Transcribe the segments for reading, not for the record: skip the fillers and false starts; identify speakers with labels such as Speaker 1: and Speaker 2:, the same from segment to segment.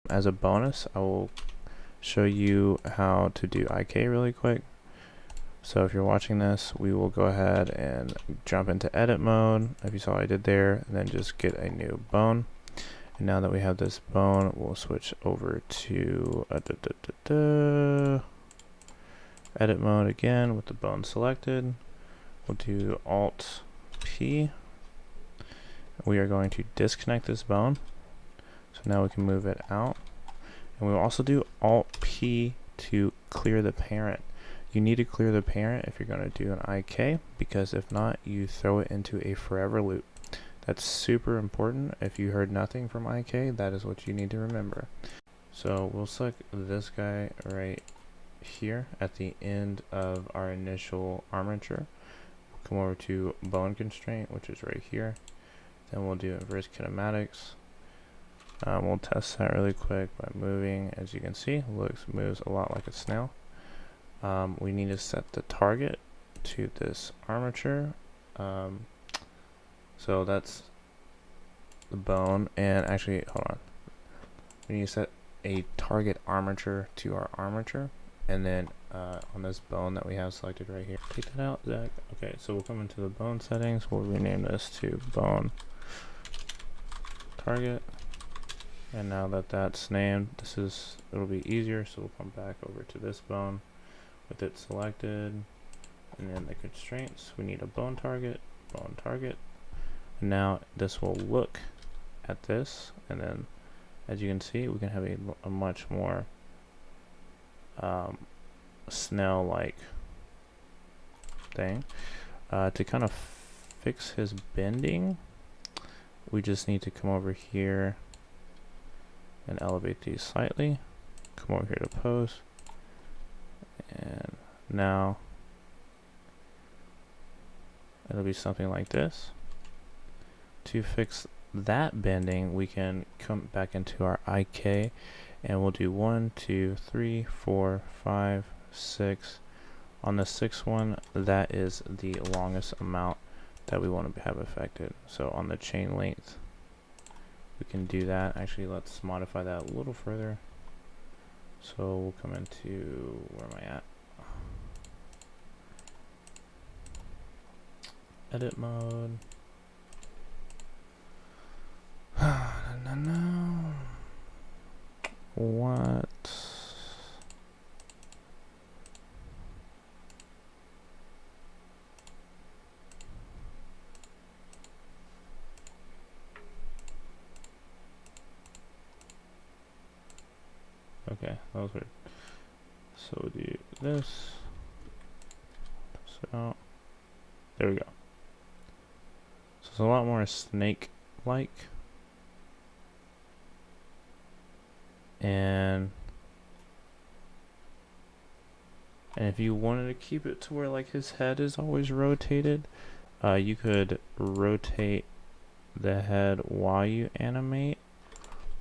Speaker 1: As a bonus, I will show you how to do IK really quick. So if you're watching this, we will go ahead and jump into edit mode. If you saw what I did there, and then just get a new bone. And now that we have this bone, we'll switch over to edit mode again with the bone selected. We'll do Alt P. We are going to disconnect this bone. So now we can move it out. And we'll also do Alt P to clear the parent. You need to clear the parent if you're going to do an IK, because if not, you throw it into a forever loop. That's super important. If you heard nothing from IK, that is what you need to remember. So we'll select this guy right here at the end of our initial armature. We'll come over to bone constraint, which is right here. Then we'll do inverse kinematics. We'll test that really quick by moving. As you can see, moves a lot like a snail. We need to set the target to this armature. So that's the bone, and actually, hold on. We need to set a target armature to our armature, and then on this bone that we have selected right here. Take that out, Zach. Okay, so we'll come into the bone settings. We'll rename this to bone target. And now that that's named, it'll be easier. So we'll come back over to this bone with it selected, and then the constraints. We need a bone target. And now this will look at this, and then as you can see, we can have a much more snail-like thing. To kind of fix his bending, we just need to come over here and elevate these slightly. Come over here to pose, and now it'll be something like this. To fix that bending, we can come back into our IK, and we'll do 1, 2, 3, 4, 5, 6. On the sixth one, that is the longest amount that we want to have affected. So on the chain length, we can do that. Actually, let's modify that a little further. So we'll come into, where am I at? Edit mode. No. What? Okay, that was weird. So we'll do this. So there we go. So it's a lot more snake-like. And if you wanted to keep it to where like his head is always rotated, you could rotate the head while you animate,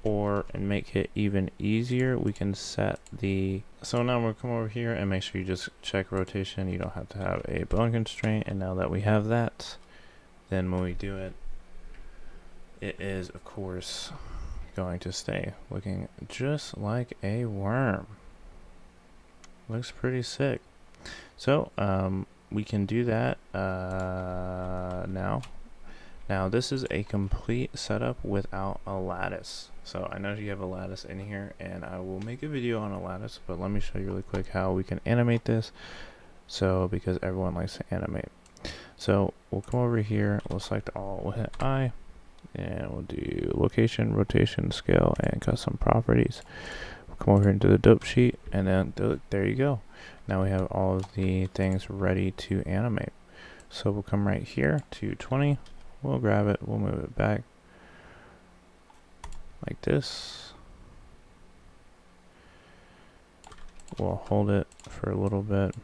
Speaker 1: and make it even easier, we can set the, so now we'll come over here and make sure you just check rotation. You don't have to have a bone constraint. And now that we have that, then when we do it, it is of course going to stay looking just like a worm. Looks pretty sick. So we can do that now. Now this is a complete setup without a lattice. So I know you have a lattice in here, and I will make a video on a lattice, but let me show you really quick how we can animate this. So because everyone likes to animate. So we'll come over here, we'll select all, we'll hit I, and we'll do location, rotation, scale, and custom properties. We'll come over into the dope sheet, and then there you go. Now we have all of the things ready to animate. So we'll come right here to 20. We'll grab it, we'll move it back like this. We'll hold it for a little bit.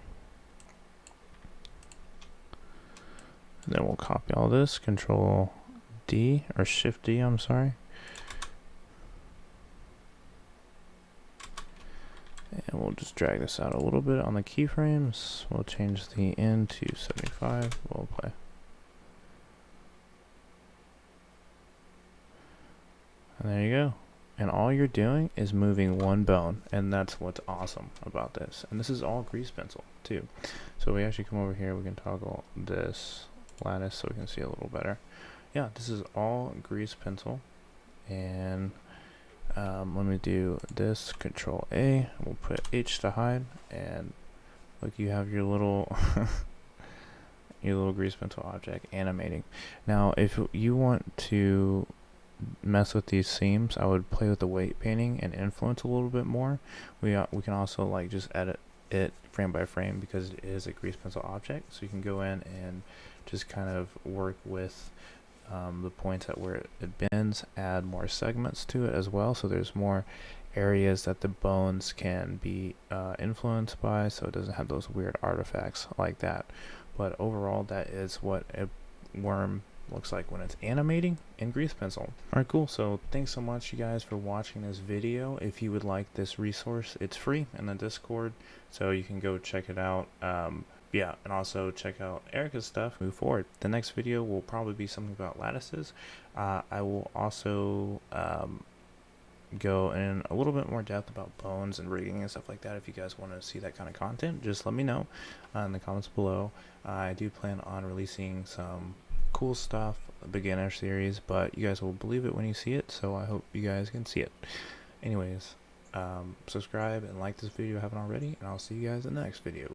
Speaker 1: And then we'll copy all this, Control D, or Shift D, I'm sorry. And we'll just drag this out a little bit on the keyframes. We'll change the end to 75. We'll play. And there you go. And all you're doing is moving one bone, and that's what's awesome about this. And this is all grease pencil too. So we actually come over here, we can toggle this lattice so we can see a little better. Yeah, this is all grease pencil. And let me do this, Control A, we'll put H to hide, and look, you have your little your little grease pencil object animating. Now if you want to mess with these seams, I would play with the weight painting and influence a little bit more. We can also like just edit it frame by frame because it is a grease pencil object, so you can go in and just kind of work with the points at where it bends, add more segments to it as well, so there's more areas that the bones can be influenced by, so it doesn't have those weird artifacts like that. But overall, that is what a worm looks like when it's animating in grease pencil. Alright, cool. So thanks so much, you guys, for watching this video. If you would like this resource, it's free in the Discord, so you can go check it out. Yeah, and also check out Erika's stuff. Move forward. The next video will probably be something about lattices. I will also go in a little bit more depth about bones and rigging and stuff like that. If you guys want to see that kind of content, just let me know in the comments below. I do plan on releasing some cool stuff, a beginner series, but you guys will believe it when you see it, so I hope you guys can see it. Anyways, subscribe and like this video if you haven't already, and I'll see you guys in the next video.